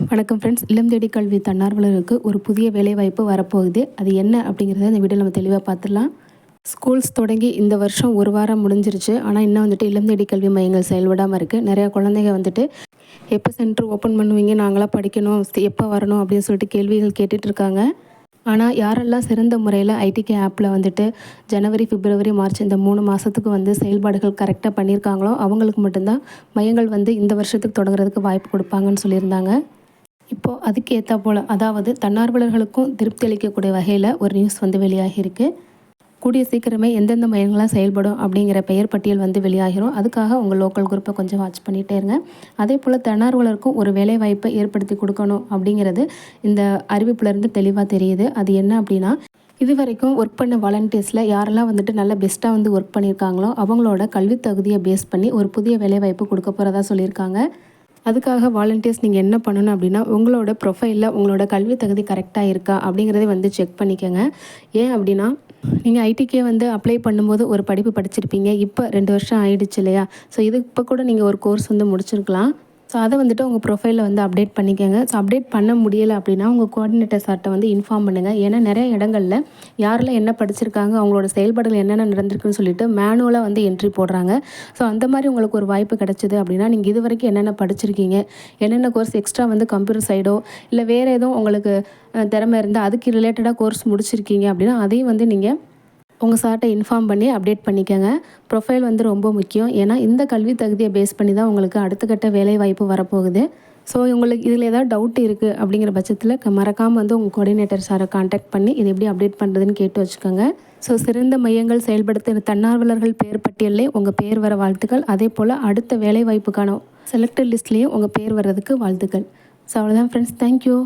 வணக்கம் ஃப்ரெண்ட்ஸ். இல்லம் தேடி கல்வி தன்னார்வலருக்கு ஒரு புதிய வேலைவாய்ப்பு வரப்போகுது. அது என்ன அப்படிங்கிறத இந்த வீடியோவில் நம்ம தெளிவாக பார்த்துடலாம். ஸ்கூல்ஸ் தொடங்கி இந்த வருஷம் ஒரு வாரம் முடிஞ்சிருச்சு. ஆனால் இன்னும் இல்லம் தேடி கல்வி மையங்கள் செயல்படாமல் இருக்குது. நிறையா குழந்தைங்க எப்போ சென்டர் ஓப்பன் பண்ணுவீங்க, நாங்களாம் படிக்கணும், எப்போ வரணும் அப்படின்னு சொல்லிட்டு கேள்விகள் கேட்டுட்டு இருக்காங்க. ஆனால் யாரெல்லாம் சிறந்த முறையில் ஐடிகே ஆப்பில் ஜனவரி, பிப்ரவரி, மார்ச் இந்த 3 மாதத்துக்கு செயல்பாடுகள் கரெக்டாக பண்ணியிருக்காங்களோ அவங்களுக்கு மட்டும்தான் மையங்கள் இந்த வருஷத்துக்கு தொடங்குறதுக்கு வாய்ப்பு கொடுப்பாங்கன்னு சொல்லியிருந்தாங்க. இப்போது அதுக்கு ஏற்றா போல், அதாவது தன்னார்வலர்களுக்கும் திருப்தி அளிக்கக்கூடிய வகையில் ஒரு நியூஸ் வெளியாகியிருக்கு. கூடிய சீக்கிரமே எந்தெந்த மையங்கள்லாம் செயல்படும் அப்படிங்கிற பெயர் பட்டியல் வெளியாகிரும். அதுக்காக உங்கள் லோக்கல் குரூப்பை கொஞ்சம் வாட்ச் பண்ணிகிட்டே இருங்க. அதே போல் தன்னார்வலருக்கும் ஒரு வேலைவாய்ப்பை ஏற்படுத்தி கொடுக்கணும் அப்படிங்கிறது இந்த அறிவிப்புலேருந்து தெளிவாக தெரியுது. அது என்ன அப்படின்னா, இது வரைக்கும் ஒர்க் பண்ண வாலண்டியர்ஸில் யாரெல்லாம் நல்ல பெஸ்ட்டாக ஒர்க் பண்ணியிருக்காங்களோ அவங்களோட கல்வி தகுதியை பேஸ் பண்ணி ஒரு புதிய வேலைவாய்ப்பு கொடுக்க போகிறதா சொல்லியிருக்காங்க. அதுக்காக வாலண்டியர்ஸ் நீங்கள் என்ன பண்ணணும் அப்படின்னா, உங்களோட ப்ரொஃபைலில் உங்களோட கல்வி தகுதி கரெக்டாக இருக்கா அப்படிங்கிறத செக் பண்ணிக்கோங்க. ஏன் அப்படின்னா, நீங்கள் ஐடிக்கே அப்ளை பண்ணும்போது ஒரு படிப்பு படிச்சிருப்பீங்க. இப்போ 2 வருஷம் ஆயிடுச்சு இல்லையா? ஸோ இது இப்போ கூட நீங்கள் ஒரு கோர்ஸ் முடிச்சிருக்கலாம். ஸோ அதை உங்கள் ப்ரொஃபைலில் அப்டேட் பண்ணிக்கோங்க. ஸோ அப்டேட் பண்ண முடியலை அப்படின்னா உங்கள் கோஆர்டினேட்டர் சார்கிட்ட இன்ஃபார்ம் பண்ணுங்கள். ஏன்னா நிறைய இடங்களில் யாரெல்லாம் என்ன படிச்சிருக்காங்க, அவங்களோட செயல்பாடுகள் என்னென்ன நடந்திருக்குன்னு சொல்லிட்டு மேனுவலாக என்ட்ரி போடுறாங்க. ஸோ அந்த மாதிரி உங்களுக்கு ஒரு வாய்ப்பு கிடச்சிது அப்படின்னா, நீங்கள் இது வரைக்கும் என்னென்ன படிச்சிருக்கீங்க, என்னென்ன கோர்ஸ் எக்ஸ்ட்ரா கம்ப்யூட்டர் சைடோ இல்லை வேறு எதுவும் உங்களுக்கு திறமை இருந்தால் அதுக்கு ரிலேட்டடாக கோர்ஸ் முடிச்சிருக்கீங்க அப்படின்னா அதையும் நீங்கள் உங்கள் சார்கிட்ட இன்ஃபார்ம் பண்ணி அப்டேட் பண்ணிக்கோங்க. ப்ரொஃபைல் ரொம்ப முக்கியம். ஏன்னா இந்த கல்வி தகுதியை பேஸ் பண்ணி தான் உங்களுக்கு அடுத்த கட்ட வேலைவாய்ப்பு வரப்போகுது. ஸோ உங்களுக்கு இதில் ஏதாவது டவுட் இருக்குது அப்படிங்கிற பட்சத்தில் மறக்காமல் உங்கள் கோஆர்டினேட்டர் சாரை கான்டாக்ட் பண்ணி இது எப்படி அப்டேட் பண்ணுறதுன்னு கேட்டு வச்சுக்கோங்க. ஸோ சிறந்த மையங்கள் செயல்படுத்த தன்னார்வலர்கள் பேர் பட்டியலே உங்கள் பேர் வர வாழ்த்துக்கள். அதே போல் அடுத்த வேலைவாய்ப்புக்கான செலக்டட் லிஸ்ட்லேயும் உங்கள் பேர் வர்றதுக்கு வாழ்த்துக்கள். ஸோ அவ்வளோதான் ஃப்ரெண்ட்ஸ். தேங்க்யூ.